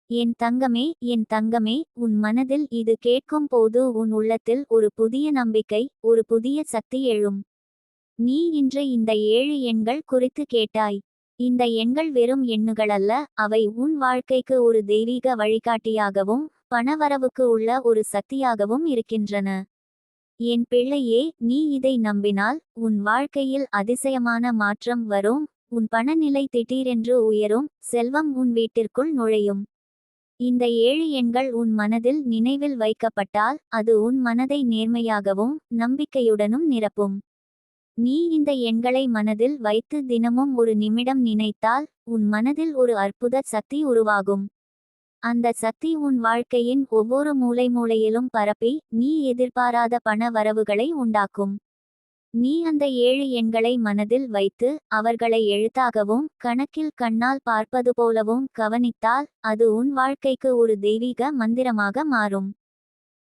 என் தங்கமே, என் தங்கமே, உன் மனதில் இது கேட்கும் போது உன் உள்ளத்தில் ஒரு புதிய நம்பிக்கை, ஒரு புதிய சக்தி எழும். நீ இன்று இந்த 7 எண்கள் குறித்து கேட்டாய். இந்த எண்கள் வெறும் எண்ணுகளல்ல, அவை உன் வாழ்க்கைக்கு ஒரு தெய்வீக வழிகாட்டியாகவும் பணவரவுக்கு உள்ள ஒரு சக்தியாகவும் இருக்கின்றன. என் பிள்ளையே, நீ இதை நம்பினால் உன் வாழ்க்கையில் அதிசயமான மாற்றம் வரும். உன் பணநிலை திடீரென்று உயரும், செல்வம் உன் வீட்டிற்குள் நுழையும். இந்த 7 எண்கள் உன் மனதில் நினைவில் வைக்கப்பட்டால் அது உன் மனதை நேர்மையாகவும் நம்பிக்கையுடனும் நிரப்பும். நீ இந்த எண்களை மனதில் வைத்து தினமும் ஒரு நிமிடம் நினைத்தால் உன் மனதில் ஒரு அற்புத சக்தி உருவாகும். அந்த சக்தி உன் வாழ்க்கையின் ஒவ்வொரு மூலையிலும் பரப்பி நீ எதிர்பாராத பண வரவுகளை உண்டாக்கும். நீ அந்த 7 எண்களை மனதில் வைத்து அவர்களை எழுத்தாகவும் கணக்கில் கண்ணால் பார்ப்பது போலவும் கவனித்தால் அது உன் வாழ்க்கைக்கு ஒரு தெய்வீக மந்திரமாக மாறும்.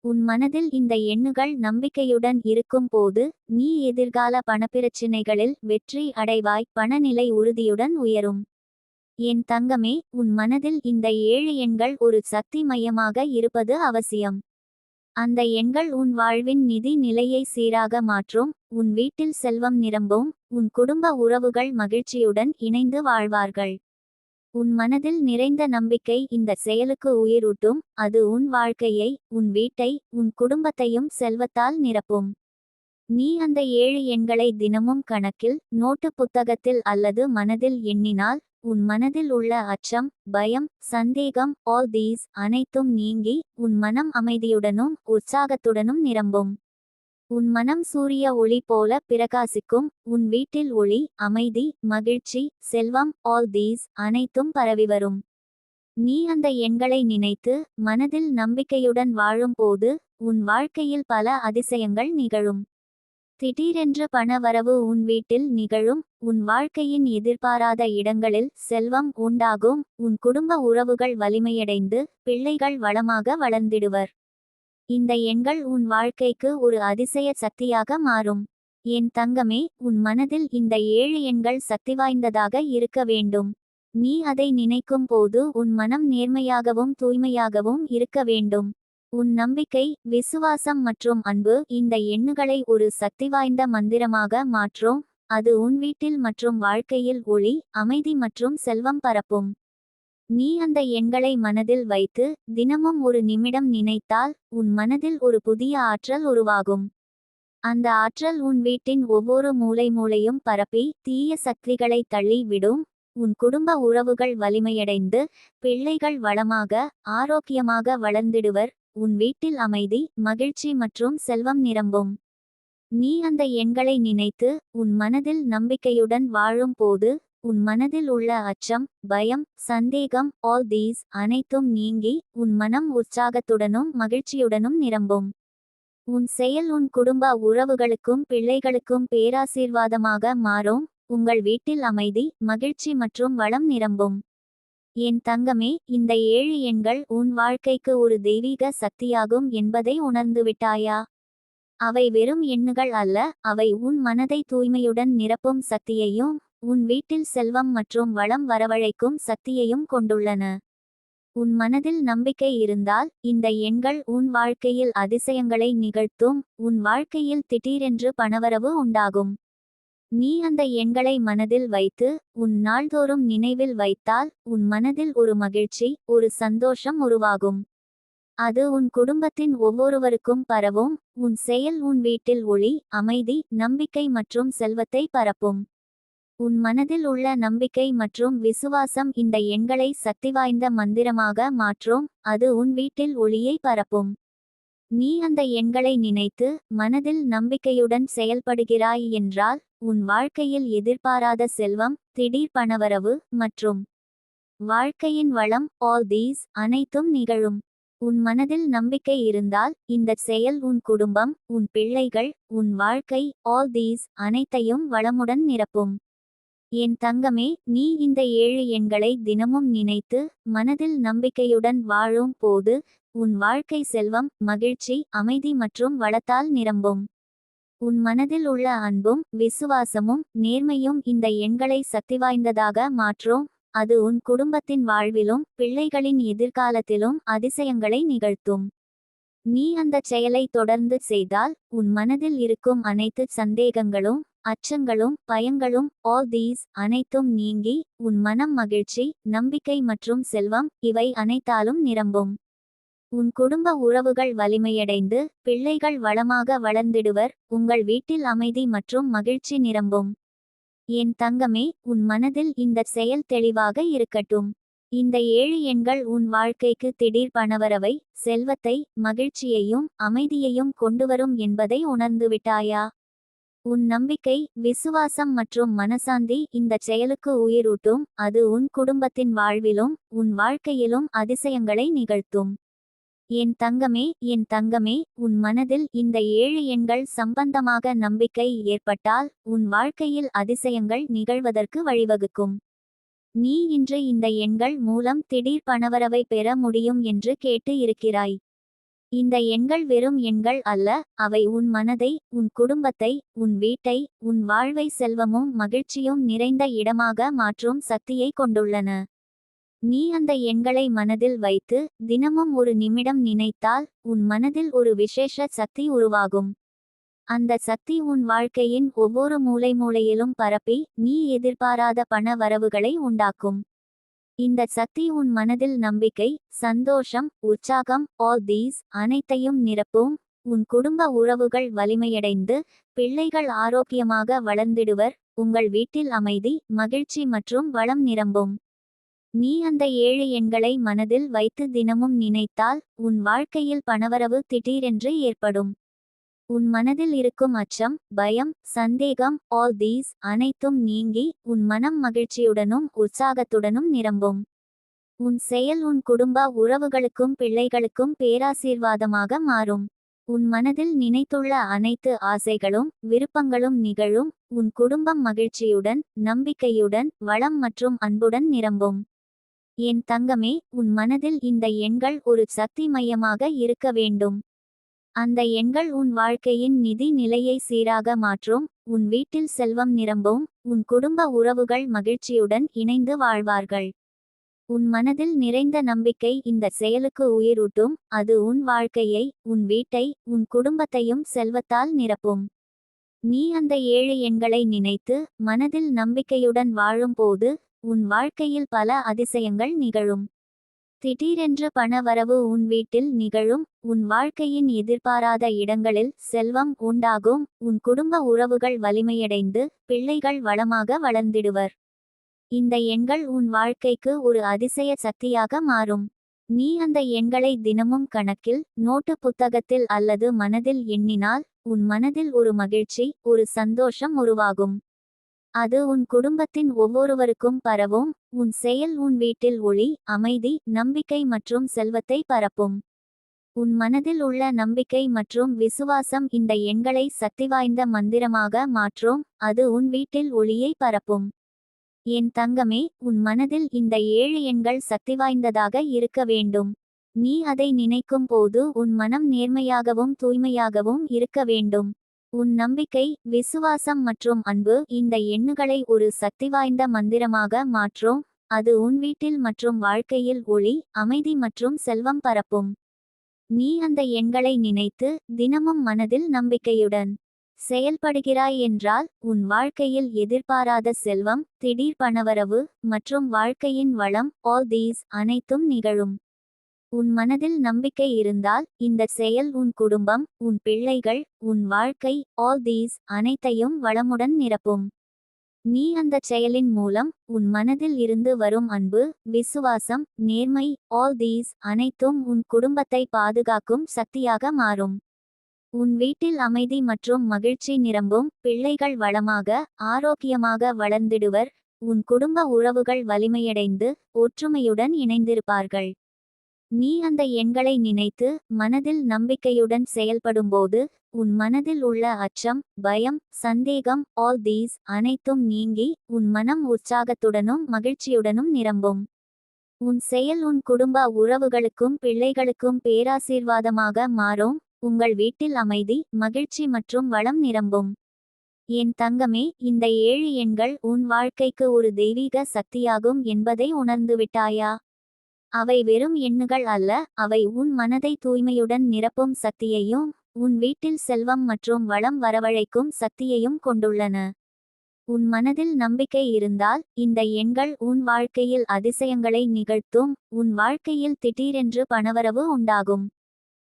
உன் மனதில் இந்த எண்ணுகள் நம்பிக்கையுடன் இருக்கும் போது நீ எதிர்கால பணப்பிரச்சினைகளில் வெற்றி அடைவாய், பணநிலை உறுதியுடன் உயரும். என் தங்கமே, உன் மனதில் இந்த 7 எண்கள் ஒரு சக்தி மையமாக இருப்பது அவசியம். அந்த எண்கள் உன் வாழ்வின் நிதி நிலையை சீராக மாற்றும், உன் வீட்டில் செல்வம் நிரம்பும், உன் குடும்ப உறவுகள் மகிழ்ச்சியுடன் இணைந்து வாழ்வார்கள். உன் மனதில் நிறைந்த நம்பிக்கை இந்த செயலுக்கு உயிரூட்டும், அது உன் வாழ்க்கையை, உன் வீட்டை, உன் குடும்பத்தையும் செல்வத்தால் நிரப்பும். நீ அந்த 7 எண்களை தினமும் கணக்கில், நோட்டு புத்தகத்தில் அல்லது மனதில் எண்ணினால் உன் மனதில் உள்ள அச்சம், பயம், சந்தேகம் ஆல் தீஸ் அனைத்தும் நீங்கி உன் மனம் அமைதியுடனும் உற்சாகத்துடனும் நிரம்பும். உன் மனம் சூரிய ஒளி போல பிரகாசிக்கும், உன் வீட்டில் ஒளி, அமைதி, மகிழ்ச்சி, செல்வம் ஆல் தீஸ் அனைத்தும் பரவி வரும். நீ அந்த எண்களை நினைத்து மனதில் நம்பிக்கையுடன் வாழும் போது உன் வாழ்க்கையில் பல அதிசயங்கள் நிகழும். திடீரென்று பண வரவு உன் வீட்டில் நிகழும், உன் வாழ்க்கையின் எதிர்பாராத இடங்களில் செல்வம் உண்டாகும், உன் குடும்ப உறவுகள் வலிமையடைந்து பிள்ளைகள் வளமாக வளர்ந்திடுவர். இந்த எண்கள் உன் வாழ்க்கைக்கு ஒரு அதிசய சக்தியாக மாறும். என் தங்கமே, உன் மனதில் இந்த 7 எண்கள் சக்திவாய்ந்ததாக இருக்க வேண்டும். நீ அதை நினைக்கும் போது உன் மனம் நேர்மையாகவும் தூய்மையாகவும் இருக்க வேண்டும். உன் நம்பிக்கை, விசுவாசம் மற்றும் அன்பு இந்த எண்ணுகளை ஒரு சக்திவாய்ந்த மந்திரமாக மாற்றும், அது உன் வீட்டில் மற்றும் வாழ்க்கையில் ஒளி, அமைதி மற்றும் செல்வம் பரப்பும். நீ அந்த எண்களை மனதில் வைத்து தினமும் ஒரு நிமிடம் நினைத்தால் உன் மனதில் ஒரு புதிய ஆற்றல் உருவாகும். அந்த ஆற்றல் உன் வீட்டின் ஒவ்வொரு மூலையும் பரப்பி தீய சக்திகளை தள்ளி விடும், உன் குடும்ப உறவுகள் வலிமையடைந்து பிள்ளைகள் வளமாக ஆரோக்கியமாக வளர்ந்திடுவர், உன் வீட்டில் அமைதி, மகிழ்ச்சி மற்றும் செல்வம் நிரம்பும். நீ அந்த எண்களை நினைத்து உன் மனதில் நம்பிக்கையுடன் வாழும் போது உன் மனதில் உள்ள அச்சம், பயம், சந்தேகம் ஆல் தீஸ் அனைத்தும் நீங்கி உன் மனம் உற்சாகத்துடனும் மகிழ்ச்சியுடனும் நிரம்பும். உன் செயல் உன் குடும்ப உறவுகளுக்கும் பிள்ளைகளுக்கும் பேராசீர்வாதமாக மாறும், உங்கள் வீட்டில் அமைதி, மகிழ்ச்சி மற்றும் வளம் நிரம்பும். என் தங்கமே, இந்த 7 எண்கள் உன் வாழ்க்கைக்கு ஒரு தெய்வீக சக்தியாகும் என்பதை உணர்ந்துவிட்டாயா? அவை வெறும் எண்ணுகள் அல்ல, அவை உன் மனதை தூய்மையுடன் நிரப்பும் சக்தியையும் உன் வீட்டில் செல்வம் மற்றும் வளம் வரவழைக்கும் சக்தியையும் கொண்டுள்ளன. உன் மனதில் நம்பிக்கை இருந்தால் இந்த எண்கள் உன் வாழ்க்கையில் அதிசயங்களை நிகழ்த்தும், உன் வாழ்க்கையில் திடீரென்று பணவரவு உண்டாகும். நீ அந்த எண்களை மனதில் வைத்து உன் நாள்தோறும் நினைவில் வைத்தால் உன் மனதில் ஒரு மகிழ்ச்சி, ஒரு சந்தோஷம் உருவாகும். அது உன் குடும்பத்தின் ஒவ்வொருவருக்கும் பரவும், உன் செயல் உன் வீட்டில் ஒளி, அமைதி, நம்பிக்கை மற்றும் செல்வத்தை பரப்பும். உன் மனதில் உள்ள நம்பிக்கை மற்றும் விசுவாசம் இந்த எண்களை சக்திவாய்ந்த மந்திரமாக மாற்றும், அது உன் வீட்டில் ஒளியை பரப்பும். நீ அந்த எண்களை நினைத்து மனதில் நம்பிக்கையுடன் செயல்படுகிறாய் என்றால் உன் வாழ்க்கையில் எதிர்பாராத செல்வம், திடீர் பணவரவு மற்றும் வாழ்க்கையின் வளம் ஆல் தீஸ் அனைத்தும் நிகழும். உன் மனதில் நம்பிக்கை இருந்தால் இந்த செயல் உன் குடும்பம், உன் பிள்ளைகள், உன் வாழ்க்கை ஆல் தீஸ் அனைத்தையும் வளமுடன் நிரப்பும். என் தங்கமே, நீ இந்த 7 எண்களை தினமும் நினைத்து மனதில் நம்பிக்கையுடன் வாழும் போது உன் வாழ்க்கை செல்வம், மகிழ்ச்சி, அமைதி மற்றும் வளத்தால் நிரம்பும். உன் மனதில் உள்ள அன்பும் விசுவாசமும் நேர்மையும் இந்த எண்களை சக்திவாய்ந்ததாக மாற்றும், அது உன் குடும்பத்தின் வாழ்விலும் பிள்ளைகளின் எதிர்காலத்திலும் அதிசயங்களை நிகழ்த்தும். நீ அந்தச் செயலை தொடர்ந்து செய்தால் உன் மனதில் இருக்கும் அனைத்து சந்தேகங்களும் அச்சங்களும் பயங்களும் ஆல் தீஸ் அனைத்தும் நீங்கி உன் மனம் மகிழ்ச்சி நம்பிக்கை மற்றும் செல்வம் இவை அனைத்தாலும் நிரம்பும். உன் குடும்ப உறவுகள் வலிமையடைந்து பிள்ளைகள் வளமாக வளர்ந்திடுவர். உங்கள் வீட்டில் அமைதி மற்றும் மகிழ்ச்சி நிரம்பும். என் தங்கமே, உன் மனதில் இந்த செயல் தெளிவாக இருக்கட்டும். இந்த 7 எண்கள் உன் வாழ்க்கைக்கு திடீர் பணவரவை, செல்வத்தை, மகிழ்ச்சியையும் அமைதியையும் கொண்டுவரும் என்பதை உணர்ந்துவிட்டாயா? உன் நம்பிக்கை, விசுவாசம் மற்றும் மனசாந்தி இந்தச் செயலுக்கு உயிரூட்டும். அது உன் குடும்பத்தின் வாழ்விலும் உன் வாழ்க்கையிலும் அதிசயங்களை நிகழ்த்தும். என் தங்கமே, என் தங்கமே, உன் மனதில் இந்த 7 எண்கள் சம்பந்தமாக நம்பிக்கை ஏற்பட்டால் உன் வாழ்க்கையில் அதிசயங்கள் நிகழ்வதற்கு வழிவகுக்கும். நீ இன்று இந்த எண்கள் மூலம் திடீர் பணவரவை பெற முடியும் என்று கேட்டு இருக்கிறாய். இந்த எண்கள் வெறும் எண்கள் அல்ல, அவை உன் மனதை, உன் குடும்பத்தை, உன் வீட்டை, உன் வாழ்வை செல்வமும் மகிழ்ச்சியும் நிறைந்த இடமாக மாற்றும் சக்தியை கொண்டுள்ளன. நீ அந்த எண்களை மனதில் வைத்து தினமும் ஒரு நிமிடம் நினைத்தால் உன் மனதில் ஒரு விசேஷ சக்தி உருவாகும். அந்த சக்தி உன் வாழ்க்கையின் ஒவ்வொரு மூலையிலும் பரப்பி நீ எதிர்பாராத பண வரவுகளை உண்டாக்கும். இந்த சக்தி உன் மனதில் நம்பிக்கை, சந்தோஷம், உற்சாகம் ஆல் தீஸ் அனைத்தையும் நிரப்பும். உன் குடும்ப உறவுகள் வலிமையடைந்து பிள்ளைகள் ஆரோக்கியமாக வளர்ந்திடுவர். உங்கள் வீட்டில் அமைதி, மகிழ்ச்சி மற்றும் வளம் நிரம்பும். நீ அந்த 7 எண்களை மனதில் வைத்து தினமும் நினைத்தால் உன் வாழ்க்கையில் பணவரவு திடீரென்று ஏற்படும். உன் மனதில் இருக்கும் அச்சம், பயம், சந்தேகம் ஆல் தீஸ் அனைத்தும் நீங்கி உன் மனம் மகிழ்ச்சியுடனும் உற்சாகத்துடனும் நிரம்பும். உன் செயல் உன் குடும்ப உறவுகளுக்கும் பிள்ளைகளுக்கும் பேராசீர்வாதமாக மாறும். உன் மனதில் நினைத்துள்ள அனைத்து ஆசைகளும் விருப்பங்களும் நிகழும். உன் குடும்பம் மகிழ்ச்சியுடன், நம்பிக்கையுடன், வளம் மற்றும் அன்புடன் நிரம்பும். என் தங்கமே, உன் மனதில் இந்த எண்கள் ஒரு சக்தி மையமாக இருக்க வேண்டும். அந்த எண்கள் உன் வாழ்க்கையின் நிதி நிலையை சீராக மாற்றும். உன் வீட்டில் செல்வம் நிரம்பும். உன் குடும்ப உறவுகள் மகிழ்ச்சியுடன் இணைந்து வாழ்வார்கள். உன் மனதில் நிறைந்த நம்பிக்கை இந்த செயலுக்கு உயிரூட்டும். அது உன் வாழ்க்கையை, உன் வீட்டை, உன் குடும்பத்தையும் செல்வத்தால் நிரப்பும். நீ அந்த 7 எண்களை நினைத்து மனதில் நம்பிக்கையுடன் வாழும்போது உன் வாழ்க்கையில் பல அதிசயங்கள் நிகழும். திடீரென்று பண வரவு உன் வீட்டில் நிகழும். உன் வாழ்க்கையின் எதிர்பாராத இடங்களில் செல்வம் உண்டாகும். உன் குடும்ப உறவுகள் வலிமையடைந்து பிள்ளைகள் வளமாக வளர்ந்திடுவர். இந்த எண்கள் உன் வாழ்க்கைக்கு ஒரு அதிசய சக்தியாக மாறும். நீ அந்த எண்களை தினமும் கணக்கில், நோட்டு புத்தகத்தில் அல்லது மனதில் எண்ணினால் உன் மனதில் ஒரு மகிழ்ச்சி, ஒரு சந்தோஷம் உருவாகும். அது உன் குடும்பத்தின் ஒவ்வொருவருக்கும் பரவும். உன் செயல் உன் வீட்டில் ஒளி, அமைதி, நம்பிக்கை மற்றும் செல்வத்தை பரப்பும். உன் மனதில் உள்ள நம்பிக்கை மற்றும் விசுவாசம் இந்த எண்களை சக்திவாய்ந்த மந்திரமாக மாற்றும். அது உன் வீட்டில் ஒளியை பரப்பும். என் தங்கமே, உன் மனதில் இந்த 7 எண்கள் சக்திவாய்ந்ததாக இருக்க வேண்டும். நீ அதை நினைக்கும் போது உன் மனம் நேர்மையாகவும் தூய்மையாகவும் இருக்க வேண்டும். உன் நம்பிக்கை, விசுவாசம் மற்றும் அன்பு இந்த எண்ணுகளை ஒரு சக்திவாய்ந்த மந்திரமாக மாற்றும். அது உன் வீட்டில் மற்றும் வாழ்க்கையில் ஒளி, அமைதி மற்றும் செல்வம் பரப்பும். நீ அந்த எண்களை நினைத்து தினமும் மனதில் நம்பிக்கையுடன் செயல்படுகிறாய் என்றால் உன் வாழ்க்கையில் எதிர்பாராத செல்வம், திடீர் பணவரவு மற்றும் வாழ்க்கையின் வளம் ஆல் தீஸ் அனைத்தும் நிகழும். உன் மனதில் நம்பிக்கை இருந்தால் இந்த செயல் உன் குடும்பம், உன் பிள்ளைகள், உன் வாழ்க்கை ஆல் தீஸ் அனைத்தையும் வளமுடன் நிரப்பும். நீ அந்தச் செயலின் மூலம் உன் மனதில் இருந்து வரும் அன்பு, விசுவாசம், நேர்மை ஆல் தீஸ் அனைத்தும் உன் குடும்பத்தை பாதுகாக்கும் சக்தியாக மாறும். உன் வீட்டில் அமைதி மற்றும் மகிழ்ச்சி நிரம்பும். பிள்ளைகள் வளமாக, ஆரோக்கியமாக வளர்ந்திடுவர். உன் குடும்ப உறவுகள் வலிமையடைந்து ஒற்றுமையுடன் இணைந்திருப்பார்கள். நீ அந்த எண்களை நினைத்து மனதில் நம்பிக்கையுடன் செயல்படும்போது உன் மனதில் உள்ள அச்சம், பயம், சந்தேகம் ஆல் தீஸ் அனைத்தும் நீங்கி உன் மனம் உற்சாகத்துடனும் மகிழ்ச்சியுடனும் நிரம்பும். உன் செயல் உன் குடும்ப உறவுகளுக்கும் பிள்ளைகளுக்கும் பேராசீர்வாதமாக மாறும். உங்கள் வீட்டில் அமைதி, மகிழ்ச்சி மற்றும் வளம் நிரம்பும். என் தங்கமே, இந்த 7 எண்கள் உன் வாழ்க்கைக்கு ஒரு தெய்வீக சக்தியாகும் என்பதை உணர்ந்துவிட்டாயா? அவை வெறும் எண்ணுகள் அல்ல, அவை உன் மனதை தூய்மையுடன் நிரப்பும் சக்தியையும், உன் வீட்டில் செல்வம் மற்றும் வளம் வரவழைக்கும் சக்தியையும் கொண்டுள்ளன. உன் மனதில் நம்பிக்கை இருந்தால், இந்த எண்கள் உன் வாழ்க்கையில் அதிசயங்களை நிகழ்த்தும், உன் வாழ்க்கையில் திடீரென்று பணவரவு உண்டாகும்.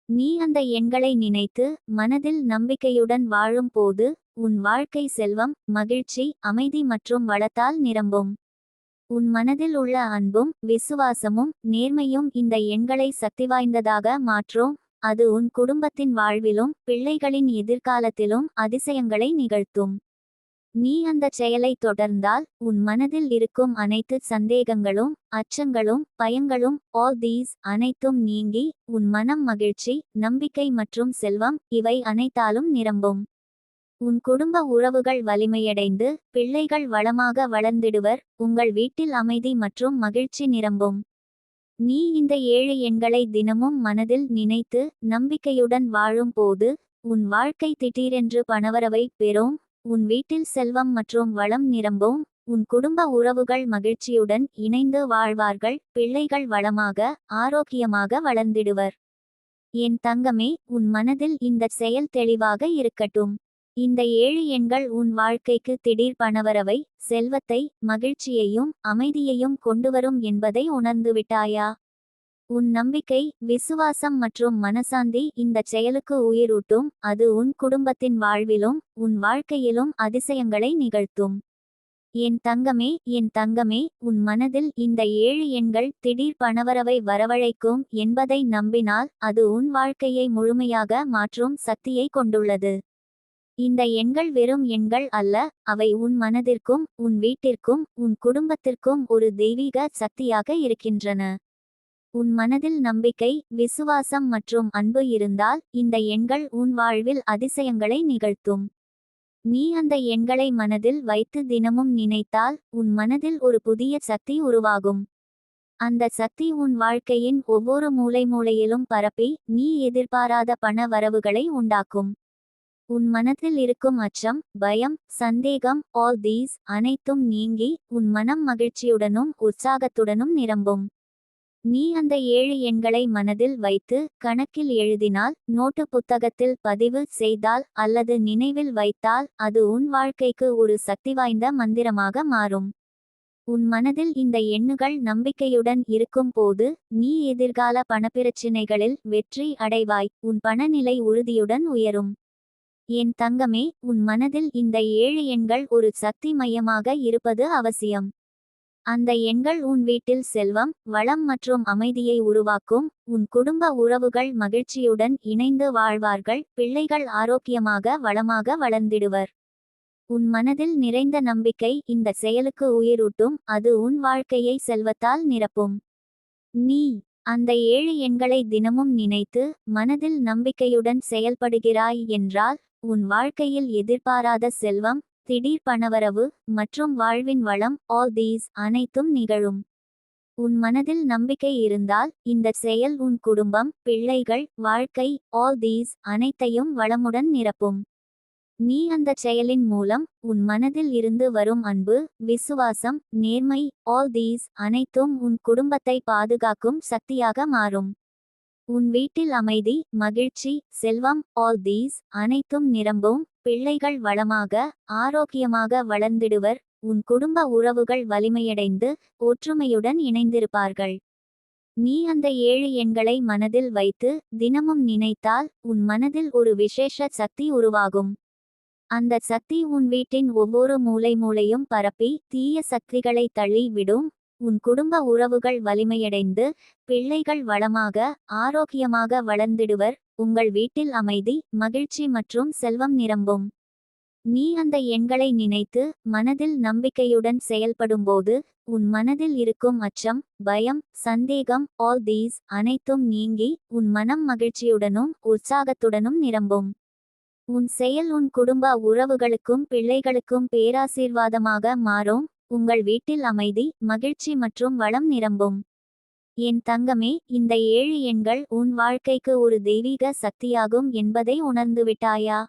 நீ அந்த எண்களை நினைத்து, மனதில் நம்பிக்கையுடன் வாழும் போது, உன் வாழ்க்கை செல்வம், மகிழ்ச்சி, அமைதி மற்றும் வளத்தால் நிரம்பும். உன் மனதில் உள்ள அன்பும், விசுவாசமும், நேர்மையும் இந்த எண்களை சக்திவாய்ந்ததாக மாற்றும். அது உன் குடும்பத்தின் வாழ்விலும், பிள்ளைகளின் எதிர்காலத்திலும் அதிசயங்களை நிகழ்த்தும். நீ அந்தச் செயலை தொடர்ந்தால், உன் மனதில் இருக்கும் அனைத்து சந்தேகங்களும், அச்சங்களும், பயங்களும், ஆல் தீஸ் அனைத்தும் நீங்கி, உன் மனம் மகிழ்ச்சி, நம்பிக்கை மற்றும் செல்வம், இவை அனைத்தாலும் நிரம்பும். உன் குடும்ப உறவுகள் வலிமையடைந்து, பிள்ளைகள் வளமாக வளர்ந்திடுவர், உங்கள் வீட்டில் அமைதி மற்றும் மகிழ்ச்சி நிரம்பும். நீ இந்த 7 எண்களை தினமும் மனதில் நினைத்து, நம்பிக்கையுடன் வாழும் போது, உன் வாழ்க்கை திடீரென்று பணவரவை பெறும். உன் வீட்டில் செல்வம் மற்றும் வளம் நிரம்பும். உன் குடும்ப உறவுகள் மகிழ்ச்சியுடன் இணைந்து வாழ்வார்கள், பிள்ளைகள் வளமாக, ஆரோக்கியமாக வளர்ந்திடுவர். என் தங்கமே, உன் மனதில் இந்த செயல் தெளிவாக இருக்கட்டும். இந்த 7 எண்கள் உன் வாழ்க்கைக்கு திடீர் பணவரவை, செல்வத்தை, மகிழ்ச்சியையும் அமைதியையும் கொண்டுவரும் என்பதை உணர்ந்துவிட்டாயா? உன் நம்பிக்கை, விசுவாசம் மற்றும் மனசாந்தி இந்தச் செயலுக்கு உயிரூட்டும். அது உன் குடும்பத்தின் வாழ்விலும், உன் வாழ்க்கையிலும் அதிசயங்களை நிகழ்த்தும். என் தங்கமே, என் தங்கமே, உன் மனதில் இந்த 7 எண்கள் திடீர் பணவரவை வரவழைக்கும் என்பதை நம்பினால், அது உன் வாழ்க்கையை முழுமையாக மாற்றும் சக்தியை கொண்டுள்ளது. இந்த எண்கள் வெறும் எண்கள் அல்ல, அவை உன் மனதிற்கும், உன் வீட்டிற்கும், உன் குடும்பத்திற்கும் ஒரு தெய்வீக சக்தியாக இருக்கின்றன. உன் மனதில் நம்பிக்கை, விசுவாசம் மற்றும் அன்பு இருந்தால், இந்த எண்கள் உன் வாழ்வில் அதிசயங்களை நிகழ்த்தும். நீ அந்த எண்களை மனதில் வைத்து தினமும் நினைத்தால், உன் மனதில் ஒரு புதிய சக்தி உருவாகும். அந்த சக்தி உன் வாழ்க்கையின் ஒவ்வொரு மூலையிலும் பரப்பி, நீ எதிர்பாராத பண வரவுகளை உண்டாக்கும். உன் மனதில் இருக்கும் அச்சம், பயம், சந்தேகம், ஆல் தீஸ் அனைத்தும் நீங்கி, உன் மனம் மகிழ்ச்சியுடனும் உற்சாகத்துடனும் நிரம்பும். நீ அந்த 7 எண்களை மனதில் வைத்து, கணக்கில் எழுதினால், நோட்டு புத்தகத்தில் பதிவு செய்தால் அல்லது நினைவில் வைத்தால், அது உன் வாழ்க்கைக்கு ஒரு சக்திவாய்ந்த மந்திரமாக மாறும். உன் மனதில் இந்த எண்ணுகள் நம்பிக்கையுடன் இருக்கும் போது, நீ எதிர்கால பணப்பிரச்சினைகளில் வெற்றி அடைவாய், உன் பணநிலை உறுதியுடன் உயரும். என் தங்கமே, உன் மனதில் இந்த 7 எண்கள் ஒரு சக்தி மையமாக இருப்பது அவசியம். அந்த எண்கள் உன் வீட்டில் செல்வம், வளம் மற்றும் அமைதியை உருவாக்கும். உன் குடும்ப உறவுகள் மகிழ்ச்சியுடன் இணைந்து வாழ்வார்கள், பிள்ளைகள் ஆரோக்கியமாக வளமாக வளர்ந்திடுவர். உன் மனதில் நிறைந்த நம்பிக்கை இந்த செயலுக்கு உயிரூட்டும். அது உன் வாழ்க்கையை செல்வத்தால் நிரப்பும். நீ அந்த 7 எண்களை தினமும் நினைத்து, மனதில் நம்பிக்கையுடன் செயல்படுகிறாய் என்றால், உன் வாழ்க்கையில் எதிர்பாராத செல்வம், திடீர் பணவரவு மற்றும் வாழ்வின் வளம், ஆல் தீஸ் அனைத்தும் நிகழும். உன் மனதில் நம்பிக்கை இருந்தால், இந்த செயல் உன் குடும்பம், பிள்ளைகள், வாழ்க்கை, ஆல் தீஸ் அனைத்தையும் வளமுடன் நிரப்பும். நீ அந்த செயலின் மூலம், உன் மனதில் இருந்து வரும் அன்பு, விசுவாசம், நேர்மை, ஆல் தீஸ் அனைத்தும் உன் குடும்பத்தை பாதுகாக்கும் சக்தியாக மாறும். உன் வீட்டில் அமைதி, மகிழ்ச்சி, செல்வம், ஆல் தீஸ் அனைத்தும் நிரம்பும். பிள்ளைகள் வளமாக, ஆரோக்கியமாக வளர்ந்திடுவர். உன் குடும்ப உறவுகள் வலிமையடைந்து, ஒற்றுமையுடன் இணைந்திருப்பார்கள். நீ அந்த 7 எண்களை மனதில் வைத்து, தினமும் நினைத்தால், உன் மனதில் ஒரு விசேஷ சக்தி உருவாகும். அந்த சக்தி உன் வீட்டின் ஒவ்வொரு மூலையும் பரப்பி, தீய சக்திகளை தள்ளி விடும். உன் குடும்ப உறவுகள் வலிமையடைந்து, பிள்ளைகள் வளமாக, ஆரோக்கியமாக வளர்ந்திடுவர். உங்கள் வீட்டில் அமைதி, மகிழ்ச்சி மற்றும் செல்வம் நிரம்பும். நீ அந்த எண்களை நினைத்து, மனதில் நம்பிக்கையுடன் செயல்படும்போது, உன் மனதில் இருக்கும் அச்சம், பயம், சந்தேகம், ஆல் தீஸ் அனைத்தும் நீங்கி, உன் மனம் மகிழ்ச்சியுடனும் உற்சாகத்துடனும் நிரம்பும். உன் செயல் உன் குடும்ப உறவுகளுக்கும் பிள்ளைகளுக்கும் பேராசீர்வாதமாக மாறும். உங்கள் வீட்டில் அமைதி, மகிழ்ச்சி மற்றும் வளம் நிரம்பும். என் தங்கமே, இந்த 7 எண்கள் உன் வாழ்க்கைக்கு ஒரு தெய்வீக சக்தியாகும் என்பதை உணர்ந்துவிட்டாயா?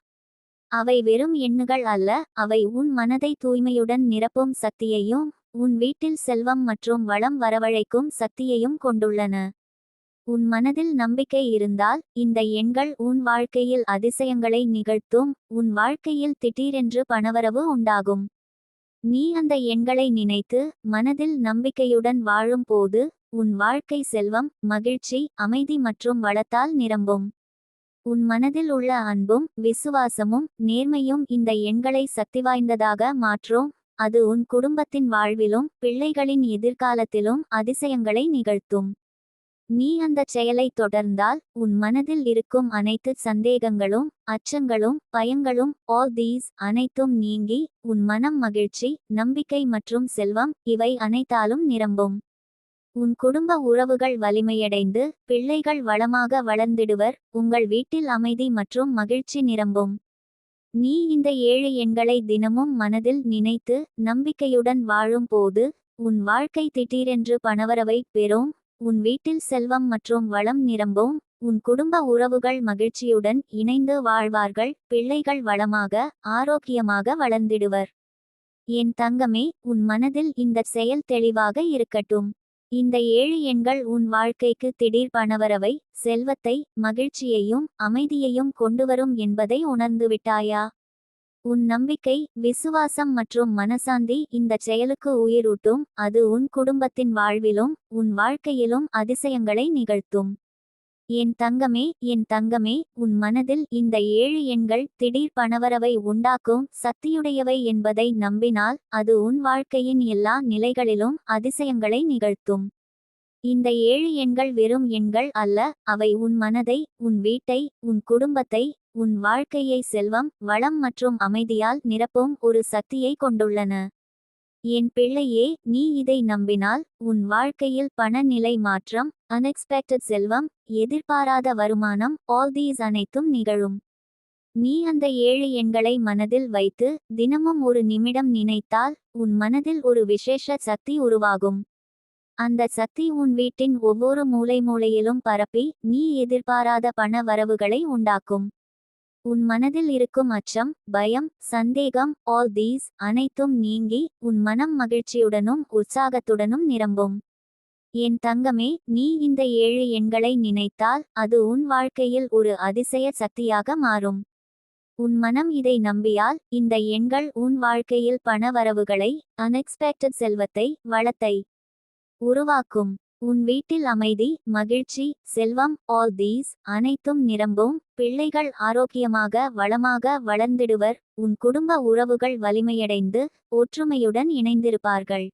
அவை வெறும் எண்ணுகள் அல்ல, அவை உன் மனதை தூய்மையுடன் நிரப்பும் சக்தியையும் உன் வீட்டில் செல்வம் மற்றும் வளம் வரவழைக்கும் சக்தியையும் கொண்டுள்ளன. உன் மனதில் நம்பிக்கை இருந்தால் இந்த எண்கள் உன் வாழ்க்கையில் அதிசயங்களை நிகழ்த்தும். உன் வாழ்க்கையில் திடீரென்று பணவரவு உண்டாகும். நீ அந்த எண்களை நினைத்து மனதில் நம்பிக்கையுடன் வாழும் போது உன் வாழ்க்கை செல்வம், மகிழ்ச்சி, அமைதி மற்றும் வளத்தால் நிரம்பும். உன் மனதில் உள்ள அன்பும் விசுவாசமும் நேர்மையும் இந்த எண்களை சக்திவாய்ந்ததாக மாற்றும். அது உன் குடும்பத்தின் வாழ்விலும் பிள்ளைகளின் எதிர்காலத்திலும் அதிசயங்களை நிகழ்த்தும். நீ அந்தச் செயலை தொடர்ந்தால் உன் மனதில் இருக்கும் அனைத்து சந்தேகங்களும் அச்சங்களும் பயங்களும் ஆல் தீஸ் அனைத்தும் நீங்கி உன் மனம் மகிழ்ச்சி, நம்பிக்கை மற்றும் செல்வம் இவை அனைத்தாலும் நிரம்பும். உன் குடும்ப உறவுகள் வலிமையடைந்து பிள்ளைகள் வளமாக வளர்ந்திடுவர். உங்கள் வீட்டில் அமைதி மற்றும் மகிழ்ச்சி நிரம்பும். நீ இந்த 7 எண்களை தினமும் மனதில் நினைத்து நம்பிக்கையுடன் வாழும் போது உன் வாழ்க்கை திடீரென்று பணவரவை பெறும். உன் வீட்டில் செல்வம் மற்றும் வளம் நிரம்பும். உன் குடும்ப உறவுகள் மகிழ்ச்சியுடன் இணைந்து வாழ்வார்கள். பிள்ளைகள் வளமாக ஆரோக்கியமாக வளர்ந்திடுவர். என் தங்கமே, உன் மனதில் இந்த செயல் தெளிவாக இருக்கட்டும். இந்த 7 எண்கள் உன் வாழ்க்கைக்கு திடீர் பணவரவை, செல்வத்தை, மகிழ்ச்சியையும் அமைதியையும் கொண்டுவரும் என்பதை உணர்ந்துவிட்டாயா? உன் நம்பிக்கை, விசுவாசம் மற்றும் மனசாந்தி இந்த செயலுக்கு உயிரூட்டும். அது உன் குடும்பத்தின் வாழ்விலும் உன் வாழ்க்கையிலும் அதிசயங்களை நிகழ்த்தும். என் தங்கமே, என் தங்கமே, உன் மனதில் இந்த 7 எண்கள் திடீர் பணவரவை உண்டாக்கும் சக்தியுடையவை என்பதை நம்பினால் அது உன் வாழ்க்கையின் எல்லா நிலைகளிலும் அதிசயங்களை நிகழ்த்தும். இந்த 7 எண்கள் வெறும் எண்கள் அல்ல, அவை உன் மனதை, உன் வீட்டை, உன் குடும்பத்தை, உன் வாழ்க்கையை செல்வம், வளம் மற்றும் அமைதியால் நிரப்பும் ஒரு சக்தியை கொண்டுள்ளன. என் பிள்ளையே, நீ இதை நம்பினால் உன் வாழ்க்கையில் பண நிலை மாற்றம், அன்எக்ஸ்பெக்டட் செல்வம், எதிர்பாராத வருமானம், ஆல் தீஸ் அனைத்தும் நிகழும். நீ அந்த 7 எண்களை மனதில் வைத்து தினமும் ஒரு நிமிடம் நினைத்தால் உன் மனதில் ஒரு விசேஷ சக்தி உருவாகும். அந்த சக்தி உன் வீட்டின் ஒவ்வொரு மூலையிலும் பரப்பி நீ எதிர்பாராத பண வரவுகளை உண்டாக்கும். உன் மனதில் இருக்கும் அச்சம், பயம், சந்தேகம், ஆல் தீஸ் அனைத்தும் நீங்கி உன் மனம் மகிழ்ச்சியுடனும் உற்சாகத்துடனும் நிரம்பும். என் தங்கமே, நீ இந்த 7 எண்களை நினைத்தால் அது உன் வாழ்க்கையில் ஒரு அதிசய சக்தியாக மாறும். உன் மனம் இதை நம்பியால் இந்த எண்கள் உன் வாழ்க்கையில் பண வரவுகளை, அன்எக்ஸ்பெக்டட் செல்வத்தை, வளத்தை உருவாக்கும். உன் வீட்டில் அமைதி, மகிழ்ச்சி, செல்வம், ஆல் தீஸ் அனைத்தும் நிரம்பும். பிள்ளைகள் ஆரோக்கியமாக வளமாக வளர்ந்திடுவர். உன் குடும்ப உறவுகள் வலிமையடைந்து ஒற்றுமையுடன் இணைந்திருப்பார்கள்.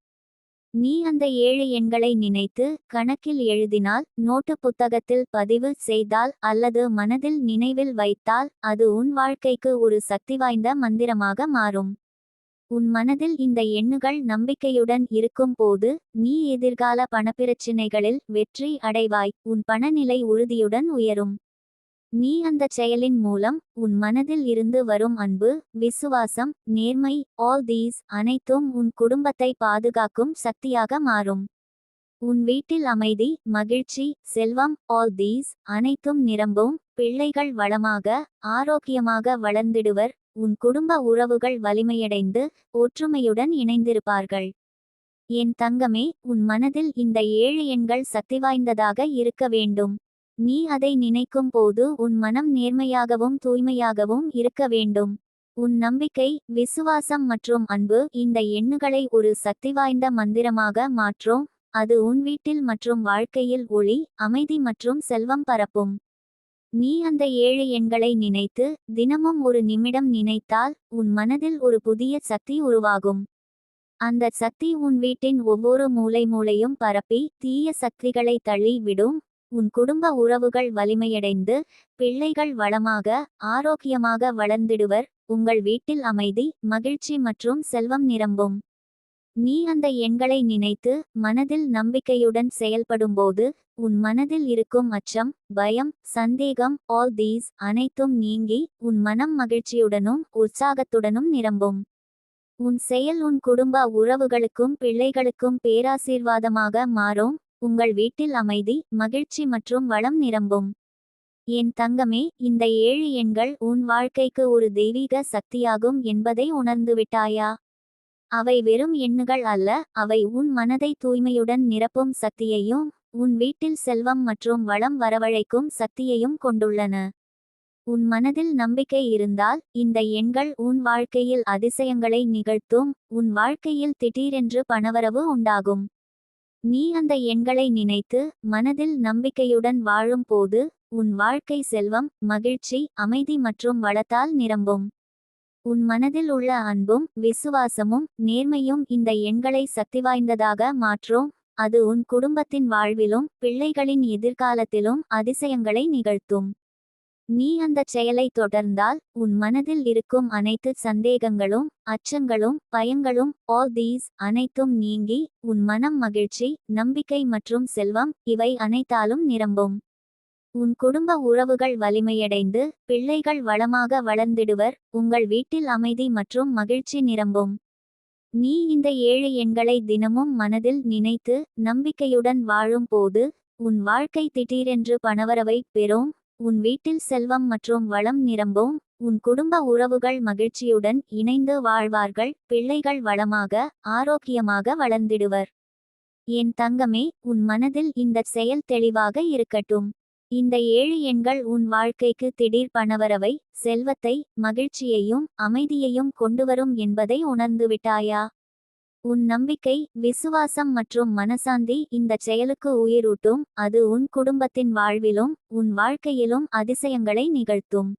நீ அந்த 7 எண்களை நினைத்து கணக்கில் எழுதினால், நோட்டு புத்தகத்தில் பதிவு செய்தால் அல்லது மனதில் நினைவில் வைத்தால் அது உன் வாழ்க்கைக்கு ஒரு சக்திவாய்ந்த மந்திரமாக மாறும். உன் மனதில் இந்த எண்ணுகள் நம்பிக்கையுடன் இருக்கும் போது நீ எதிர்கால பணப்பிரச்சினைகளில் வெற்றி அடைவாய். உன் பணநிலை உறுதியுடன் உயரும். நீ அந்த செயலின் மூலம் உன் மனதில் இருந்து வரும் அன்பு, விசுவாசம், நேர்மை, ஆல் தீஸ் அனைத்தும் உன் குடும்பத்தை பாதுகாக்கும் சக்தியாக மாறும். உன் வீட்டில் அமைதி, மகிழ்ச்சி, செல்வம், ஆல் தீஸ் அனைத்தும் நிரம்பும். பிள்ளைகள் வளமாக ஆரோக்கியமாக வளர்ந்திடுவர். உன் குடும்ப உறவுகள் வலிமையடைந்து ஒற்றுமையுடன் இணைந்திருப்பார்கள். என் தங்கமே, உன் மனதில் இந்த 7 எண்கள் சக்திவாய்ந்ததாக இருக்க வேண்டும். நீ அதை நினைக்கும் போது உன் மனம் நேர்மையாகவும் தூய்மையாகவும் இருக்க வேண்டும். உன் நம்பிக்கை, விசுவாசம் மற்றும் அன்பு இந்த எண்ணுகளை ஒரு சக்திவாய்ந்த மந்திரமாக மாற்றும். அது உன் வீட்டில் மற்றும் வாழ்க்கையில் ஒளி, அமைதி மற்றும் செல்வம் பரப்பும். நீ அந்த 7 எண்களை நினைத்து தினமும் ஒரு நிமிடம் நினைத்தால் உன் மனதில் ஒரு புதிய சக்தி உருவாகும். அந்த சக்தி உன் வீட்டின் ஒவ்வொரு மூலையும் பரப்பி தீய சக்திகளை தள்ளி விடும். உன் குடும்ப உறவுகள் வலிமையடைந்து பிள்ளைகள் வளமாக ஆரோக்கியமாக வளர்ந்திடுவர். உங்கள் வீட்டில் அமைதி, மகிழ்ச்சி மற்றும் செல்வம் நிரம்பும். நீ அந்த எண்களை நினைத்து மனதில் நம்பிக்கையுடன் செயல்படும்போது உன் மனதில் இருக்கும் அச்சம், பயம், சந்தேகம், ஆல் தீஸ் அனைத்தும் நீங்கி உன் மனம் மகிழ்ச்சியுடனும் உற்சாகத்துடனும் நிரம்பும். உன் செயல் உன் குடும்ப உறவுகளுக்கும் பிள்ளைகளுக்கும் பேராசீர்வாதமாக மாறும். உங்கள் வீட்டில் அமைதி, மகிழ்ச்சி மற்றும் வளம் நிரம்பும். என் தங்கமே, இந்த 7 எண்கள் உன் வாழ்க்கைக்கு ஒரு தெய்வீக சக்தியாகும் என்பதை உணர்ந்துவிட்டாயா? அவை வெறும் எண்ணுகள் அல்ல, அவை உன் மனதை தூய்மையுடன் நிரப்பும் சக்தியையும் உன் வீட்டில் செல்வம் மற்றும் வளம் வரவழைக்கும் சக்தியையும் கொண்டுள்ளன. உன் மனதில் நம்பிக்கை இருந்தால் இந்த எண்கள் உன் வாழ்க்கையில் அதிசயங்களை நிகழ்த்தும். உன் வாழ்க்கையில் திடீரென்று பணவரவு உண்டாகும். நீ அந்த எண்களை நினைத்து மனதில் நம்பிக்கையுடன் வாழும் போது உன் வாழ்க்கை செல்வம், மகிழ்ச்சி, அமைதி மற்றும் வளத்தால் நிரம்பும். உன் மனதில் உள்ள அன்பும் விசுவாசமும் நேர்மையும் இந்த எண்களை சக்திவாய்ந்ததாக மாற்றும். அது உன் குடும்பத்தின் வாழ்விலும் பிள்ளைகளின் எதிர்காலத்திலும் அதிசயங்களை நிகழ்த்தும். நீ அந்தச் செயலை தொடர்ந்தால் உன் மனதில் இருக்கும் அனைத்து சந்தேகங்களும் அச்சங்களும் பயங்களும் ஆல் தீஸ் அனைத்தும் நீங்கி உன் மனம் மகிழ்ச்சி, நம்பிக்கை மற்றும் செல்வம் இவை அனைத்தாலும் நிரம்பும். உன் குடும்ப உறவுகள் வலிமையடைந்து பிள்ளைகள் வளமாக வளர்ந்திடுவர். உங்கள் வீட்டில் அமைதி மற்றும் மகிழ்ச்சி நிரம்பும். நீ இந்த 7 எண்களை தினமும் மனதில் நினைத்து நம்பிக்கையுடன் வாழும் போது உன் வாழ்க்கை திடீரென்று பணவரவை பெறும். உன் வீட்டில் செல்வம் மற்றும் வளம் நிரம்பும். உன் குடும்ப உறவுகள் மகிழ்ச்சியுடன் இணைந்து வாழ்வார்கள். பிள்ளைகள் வளமாக ஆரோக்கியமாக வளர்ந்திடுவர். என் தங்கமே, உன் மனதில் இந்த செயல் தெளிவாக இருக்கட்டும். இந்த 7 எண்கள் உன் வாழ்க்கைக்கு திடீர் பணவரவை, செல்வத்தை, மகிழ்ச்சியையும் அமைதியையும் கொண்டுவரும் என்பதை உணர்ந்துவிட்டாயா? உன் நம்பிக்கை, விசுவாசம் மற்றும் மனசாந்தி இந்த செயலுக்கு உயிரூட்டும். அது உன் குடும்பத்தின் வாழ்விலும் உன் வாழ்க்கையிலும் அதிசயங்களை நிகழ்த்தும்.